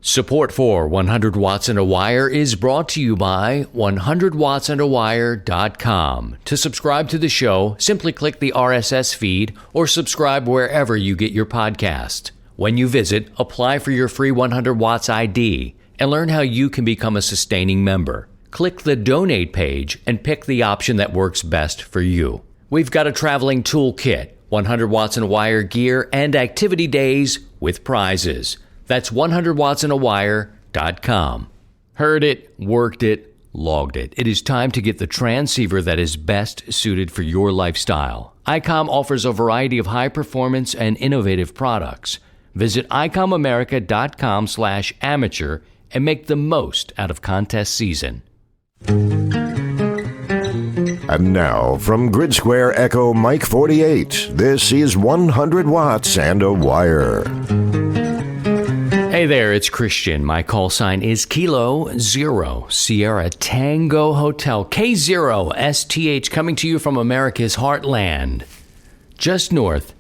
Support for 100 Watts and a Wire is brought to you by 100wattsandawire.com. To subscribe to the show, simply click the RSS feed or subscribe wherever you get your podcast. When you visit, apply for your free 100 Watts ID and learn how you can become a sustaining member. Click the donate page and pick the option that works best for you. We've got a traveling toolkit, 100 Watts and a Wire gear, and activity days with prizes. That's 100wattsandawire.com. Heard it, worked it, logged it. It is time to get the transceiver that is best suited for your lifestyle. ICOM offers a variety of high-performance and innovative products. Visit icomamerica.com/amateur and make the most out of contest season. And now, from Grid Square Echo Mike 48, this is 100 Watts and a Wire. Hey there, it's Christian. My call sign is Kilo Zero Sierra Tango Hotel, K0STH, coming to you from America's heartland, just north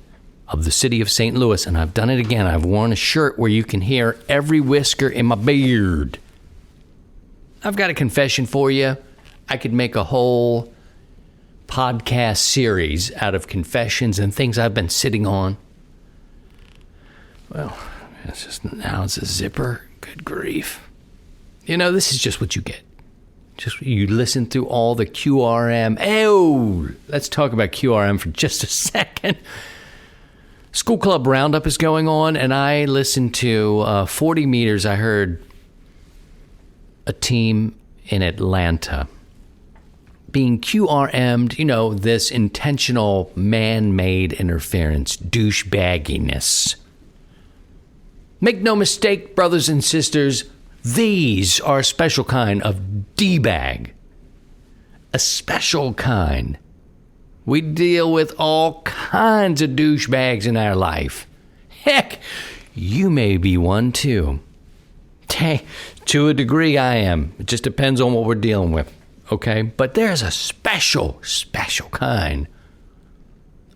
of the city of St. Louis. And I've done it again. I've worn a shirt where you can hear every whisker in my beard. I've got a confession for you. I could make a whole podcast series out of confessions and things I've been sitting on. Well, now it's a zipper. Good grief. You know, this is just what you get. Just you listen through all the QRM. Oh, let's talk about QRM for just a second. School Club Roundup is going on, and I listened to 40 meters. I heard a team in Atlanta being QRM'd, you know, this intentional man-made interference, douchebagginess. Make no mistake, brothers and sisters, these are a special kind of D-bag. A special kind. We deal with all kinds of douchebags in our life. Heck, you may be one too. Hey, to a degree I am. It just depends on what we're dealing with, okay? But there's a special kind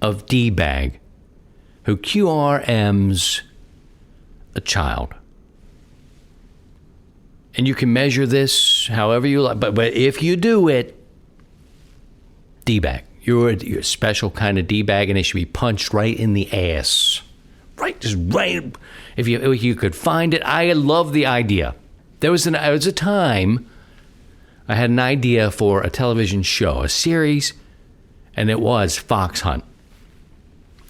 of D-bag who QRMs a child. And you can measure this however you like, but if you do it, D-bag. You're a special kind of D-bag, and it should be punched right in the ass. Right, just right. If you could find it, I love the idea. There was a time I had an idea for a television show, a series, and it was Fox Hunt.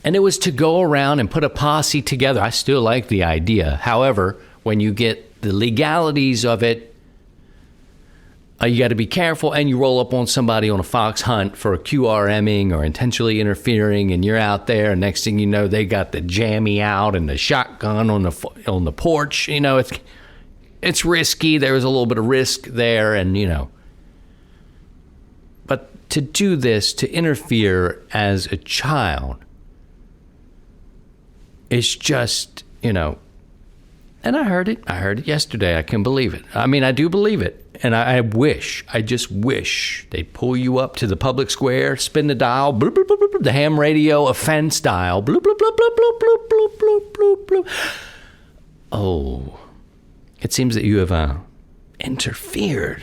And it was to go around and put a posse together. I still like the idea. However, when you get the legalities of it, you got to be careful, and you roll up on somebody on a fox hunt for a QRMing or intentionally interfering, and you're out there, and next thing you know, they got the jammy out and the shotgun on the porch. You know, it's risky. There was a little bit of risk there, and you know. But to do this, to interfere as a child, it's just, you know, and I heard it yesterday. I can believe it. I mean, I do believe it. And I just wish they'd pull you up to the public square, spin the dial, bloop, bloop, bloop, bloop, the ham radio offense dial, bloop, bloop, bloop, bloop, bloop, bloop, bloop, bloop, bloop, bloop. Oh, it seems that you have interfered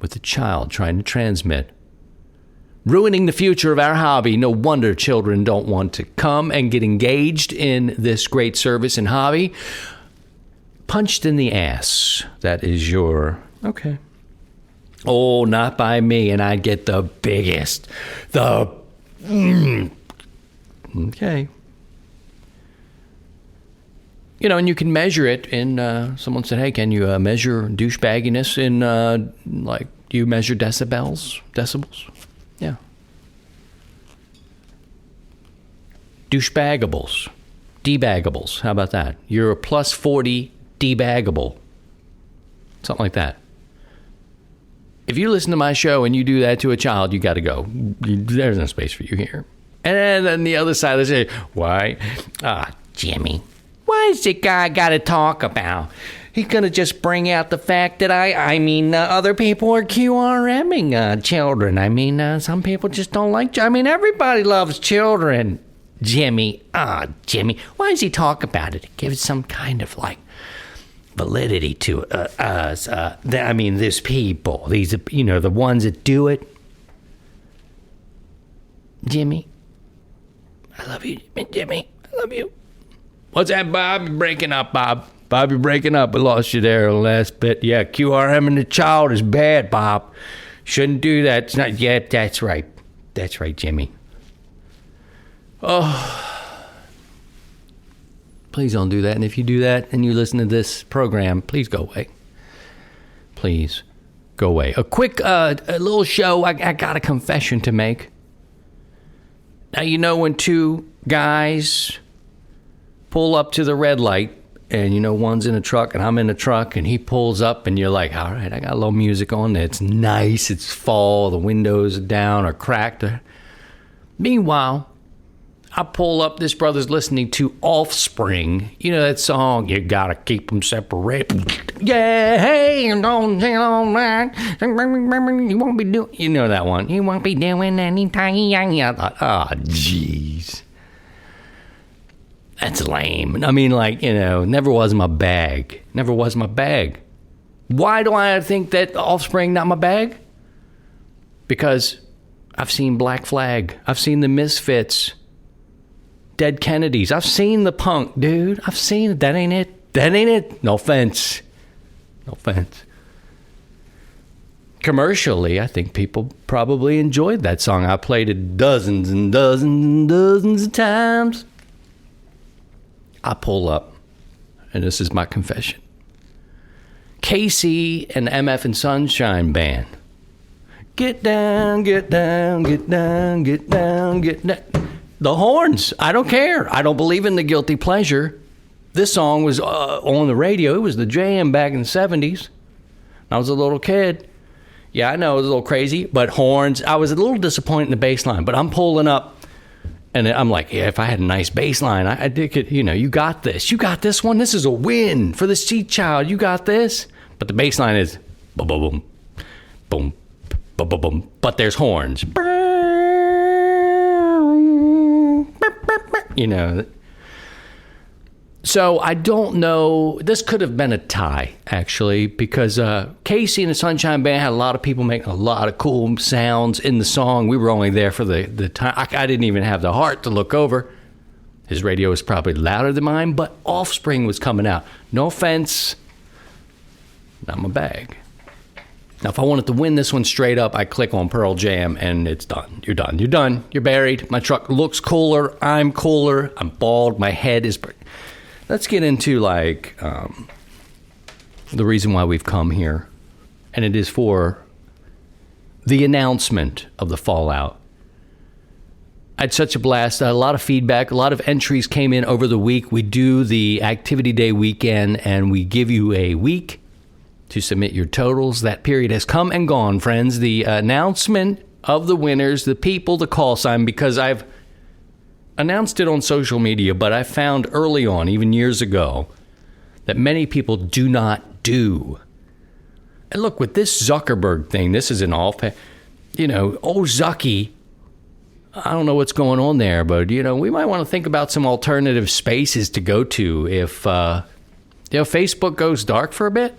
with a child trying to transmit. Ruining the future of our hobby. No wonder children don't want to come and get engaged in this great service and hobby. Punched in the ass. That is your... Okay. Oh, not by me, and I'd get the biggest. Okay. You know, and you can measure it in... someone said, hey, can you measure douchebagginess in, do you measure decibels? Yeah. Douchebagables. Debagables. How about that? You're a plus 40 debagable. Something like that. If you listen to my show and you do that to a child, you got to go. There's no space for you here. And then the other side, they say, why? Jimmy, why is the guy got to talk about? He's going to just bring out the fact that other people are QRMing children. I mean, some people just don't like, everybody loves children. Jimmy, Jimmy, why does he talk about it? Give it some kind of validity to us. I mean, there's people. These, the ones that do it. Jimmy, I love you, Jimmy. I love you. What's that, Bob? You're breaking up, Bob. Bob, you're breaking up. I lost you there the last bit. Yeah, QRM and the child is bad, Bob. Shouldn't do that. It's not. Yeah, that's right. That's right, Jimmy. Oh. Please don't do that. And if you do that and you listen to this program, please go away. Please go away. A quick a little show. I got a confession to make. Now, when two guys pull up to the red light, and one's in a truck and I'm in a truck, and he pulls up and you're like, all right, I got a little music on. It's nice. It's fall. The windows are down or cracked. Meanwhile, I pull up. This brother's listening to Offspring. You know that song, you gotta keep them separated. Yeah, hey, don't say all right. You won't be doing. You know that one. You won't be doing anything. I thought, oh, jeez. That's lame. I mean, never was my bag. Never was my bag. Why do I think that Offspring not my bag? Because I've seen Black Flag. I've seen the Misfits. Dead Kennedys. I've seen the punk, dude. I've seen it. That ain't it. That ain't it. No offense. No offense. Commercially, I think people probably enjoyed that song. I played it dozens and dozens and dozens of times. I pull up, and this is my confession. KC and MF and Sunshine Band. Get down, get down, get down, get down, get down. The horns. I don't care. I don't believe in the guilty pleasure. This song was on the radio. It was the jam back in the 70s. I was a little kid. Yeah, I know it was a little crazy, but horns. I was a little disappointed in the bass line, but I'm pulling up. And I'm like, yeah, if I had a nice bass line, I did it. You got this. You got this one. This is a win for the Seat Child. You got this. But the bass line is boom, boom, boom, boom, boom, boom, boom. But there's horns. So I don't know. This could have been a tie, actually, because KC and the Sunshine Band had a lot of people making a lot of cool sounds in the song. We were only there for the time. I didn't even have the heart to look over. His radio was probably louder than mine, but Offspring was coming out. No offense. Not my bag. Now, if I wanted to win this one straight up, I click on Pearl Jam, and it's done. You're done. You're done. You're buried. My truck looks cooler. I'm cooler. I'm bald. My head is... Let's get into, the reason why we've come here. And it is for the announcement of the Fallout. I had such a blast. A lot of feedback. A lot of entries came in over the week. We do the Activity Day weekend, and we give you a week to submit your totals. That period has come and gone, friends. The announcement of the winners, the people, the call sign, because I've announced it on social media, but I found early on, even years ago, that many people do not do. And look, with this Zuckerberg thing, this is an old Zucky, I don't know what's going on there, but, we might want to think about some alternative spaces to go to if, Facebook goes dark for a bit.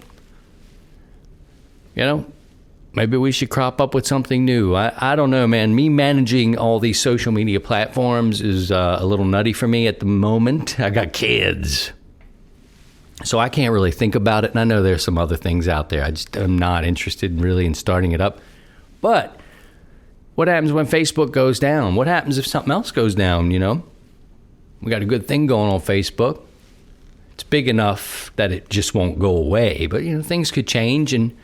Maybe we should crop up with something new. I don't know, man. Me managing all these social media platforms is a little nutty for me at the moment. I got kids, so I can't really think about it. And I know there's some other things out there. I'm not interested really in starting it up. But what happens when Facebook goes down? What happens if something else goes down, We got a good thing going on Facebook. It's big enough that it just won't go away. But, things could change, and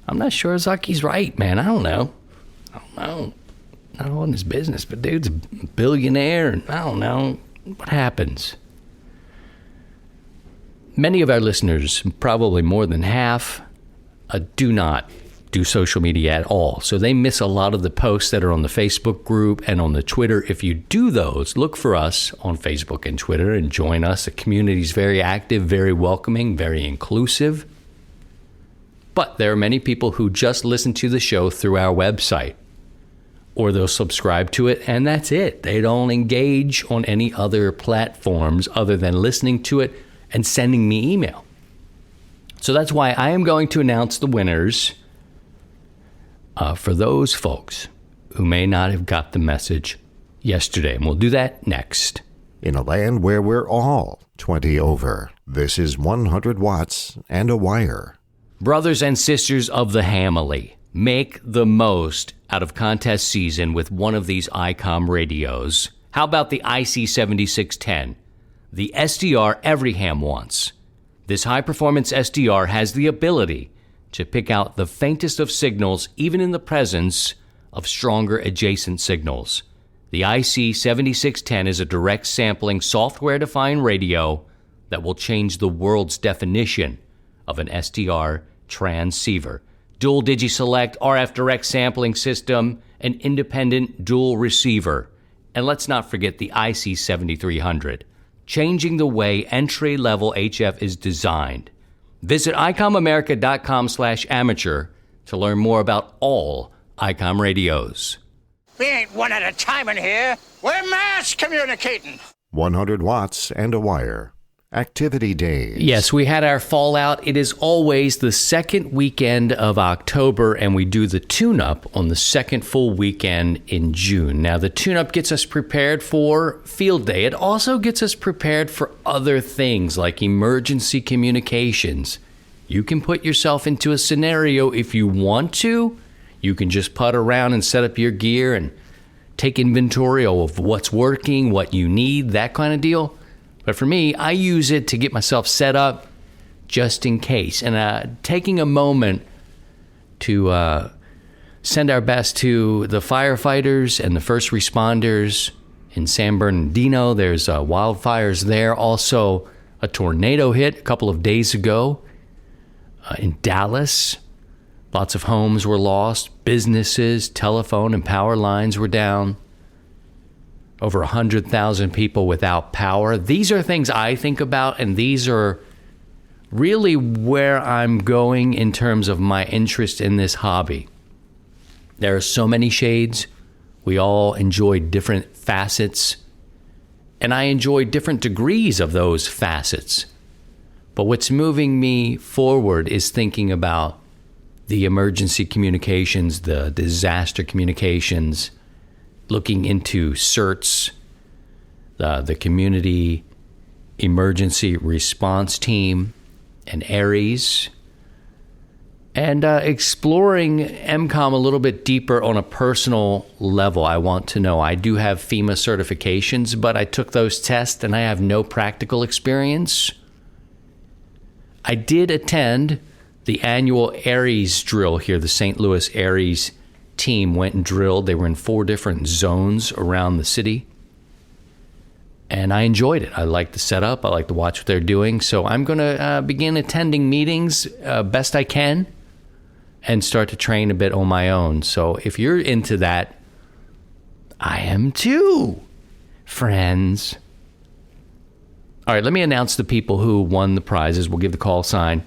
I'm not sure Zucky's right, man. I don't know. Not all in his business, but dude's a billionaire, and I don't know what happens. Many of our listeners, probably more than half, do not do social media at all. So they miss a lot of the posts that are on the Facebook group and on the Twitter. If you do those, look for us on Facebook and Twitter and join us. The community is very active, very welcoming, very inclusive. But there are many people who just listen to the show through our website, or they'll subscribe to it, and that's it. They don't engage on any other platforms other than listening to it and sending me email. So that's why I am going to announce the winners for those folks who may not have got the message yesterday. And we'll do that next. In a land where we're all 20 over, this is 100 watts and a wire. Brothers and sisters of the Hamily, make the most out of contest season with one of these ICOM radios. How about the IC7610, the SDR every ham wants? This high-performance SDR has the ability to pick out the faintest of signals, even in the presence of stronger adjacent signals. The IC7610 is a direct sampling, software-defined radio that will change the world's definition of an SDR transceiver. Dual DigiSelect, RF direct sampling system, an independent dual receiver. And let's not forget the IC7300, changing the way entry-level HF is designed. Visit ICOMAmerica.com/amateur to learn more about all ICOM radios. We ain't one at a time in here. We're mass communicating. 100 watts and a wire. Activity days. Yes, we had our fallout. It is always the second weekend of October, and we do the tune-up on the second full weekend in June. Now, the tune-up gets us prepared for field day. It also gets us prepared for other things like emergency communications. You can put yourself into a scenario if you want to. You can just putt around and set up your gear and take inventory of what's working, what you need, that kind of deal. But for me, I use it to get myself set up just in case. And taking a moment to send our best to the firefighters and the first responders in San Bernardino. There's wildfires there. Also, a tornado hit a couple of days ago in Dallas. Lots of homes were lost. Businesses, telephone and power lines were down. Over 100,000 people without power. These are things I think about, and these are really where I'm going in terms of my interest in this hobby. There are so many shades. We all enjoy different facets, and I enjoy different degrees of those facets. But what's moving me forward is thinking about the emergency communications, the disaster communications, looking into CERTs, the Community Emergency Response Team, and ARES, and exploring EMCOM a little bit deeper on a personal level. I want to know. I do have FEMA certifications, but I took those tests and I have no practical experience. I did attend the annual ARES drill here. The St. Louis ARES team went and drilled. They were in 4 different zones around the city. And I enjoyed it. I like the setup. I like to watch what they're doing. So I'm going to begin attending meetings best I can and start to train a bit on my own. So if you're into that, I am too, friends. All right, let me announce the people who won the prizes. We'll give the call sign.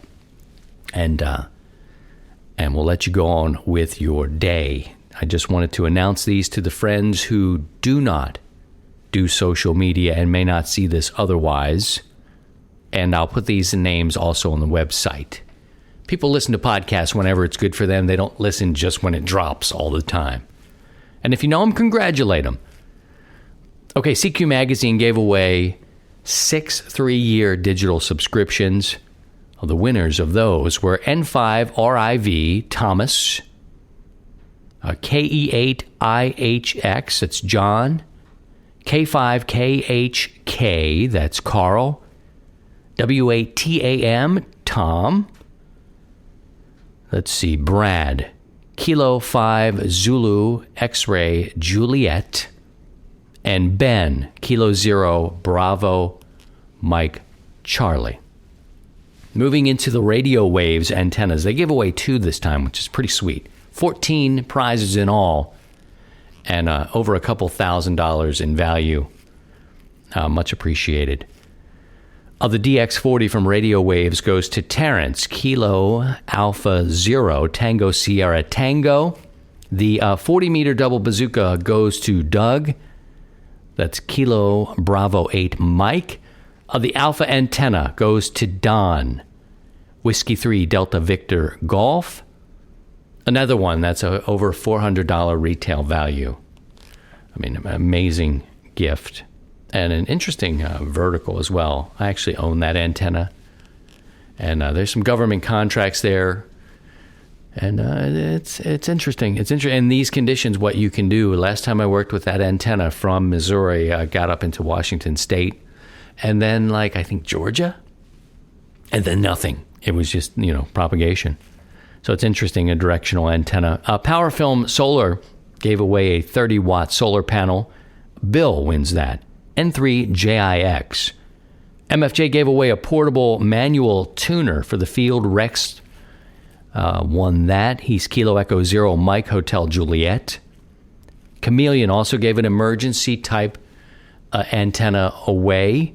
And we'll let you go on with your day. I just wanted to announce these to the friends who do not do social media and may not see this otherwise. And I'll put these names also on the website. People listen to podcasts whenever it's good for them. They don't listen just when it drops all the time. And if you know them, congratulate them. Okay, CQ Magazine gave away 6 3-year digital subscriptions. The winners of those were N5RIV Thomas, KE8IHX, that's John, K5KHK, that's Carl, W8TAM, Tom, let's see, Brad, Kilo 5 Zulu X-Ray Juliet, and Ben, Kilo 0 Bravo Mike Charlie. Moving into the radio waves antennas, they gave away 2 this time, which is pretty sweet. 14 prizes in all, and over a couple $1,000s in value. Much appreciated. The DX40 from Radio Waves goes to Terrence, Kilo Alpha 0, Tango Sierra Tango. The 40-meter double bazooka goes to Doug. That's Kilo Bravo 8 Mike. The Alpha antenna goes to Don. Whiskey 3 Delta Victor Golf. Another one that's over $400 retail value. I mean, an amazing gift. And an interesting vertical as well. I actually own that antenna. And there's some government contracts there. And it's interesting. It's interesting. In these conditions, what you can do. Last time I worked with that antenna from Missouri, I got up into Washington State. And then, I think Georgia. And then nothing. It was just, propagation. So it's interesting, a directional antenna. PowerFilm Solar gave away a 30-watt solar panel. Bill wins that. N3JIX. MFJ gave away a portable manual tuner for the field. Rex won that. He's Kilo Echo Zero Mike Hotel Juliet. Chameleon also gave an emergency type antenna away.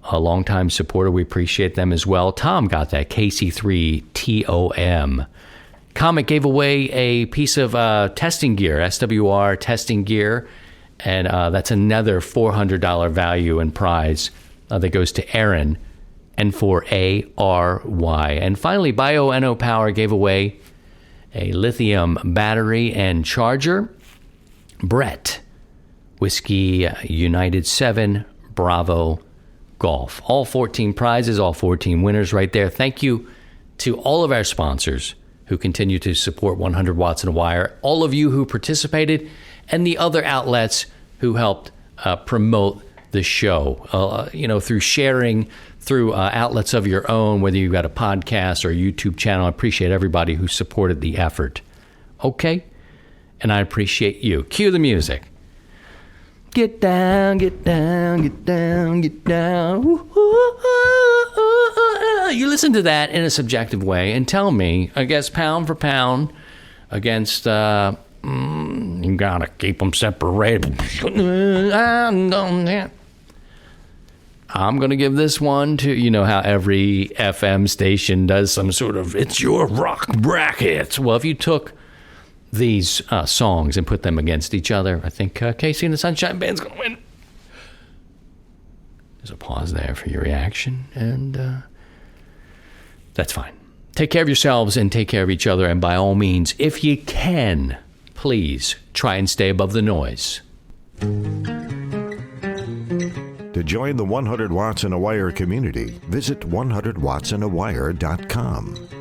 A longtime supporter. We appreciate them as well. Tom got that. KC3TOM. Comet gave away a piece of testing gear, SWR testing gear. And that's another $400 value and prize that goes to Aaron, N4ARY. And finally, BioNO Power gave away a lithium battery and charger. Brett, Whiskey United 7, Bravo Golf. All 14 prizes, all 14 winners right there. Thank you to all of our sponsors who continue to support 100 Watts and a Wire, all of you who participated, and the other outlets who helped promote the show, through sharing, through outlets of your own, whether you've got a podcast or a YouTube channel. I appreciate everybody who supported the effort. Okay? And I appreciate you. Cue the music. Get down, get down, get down, get down. You listen to that in a subjective way and tell me, I guess, pound for pound against, you gotta keep them separated. I'm going to give this one to, how every FM station does some sort of, it's your rock bracket. Well, if you took these songs and put them against each other, I think Casey and the Sunshine Band's going to win. There's a pause there for your reaction, and that's fine. Take care of yourselves and take care of each other, and by all means, if you can, please try and stay above the noise. To join the 100 Watts and a Wire community, visit 100wattsandawire.com.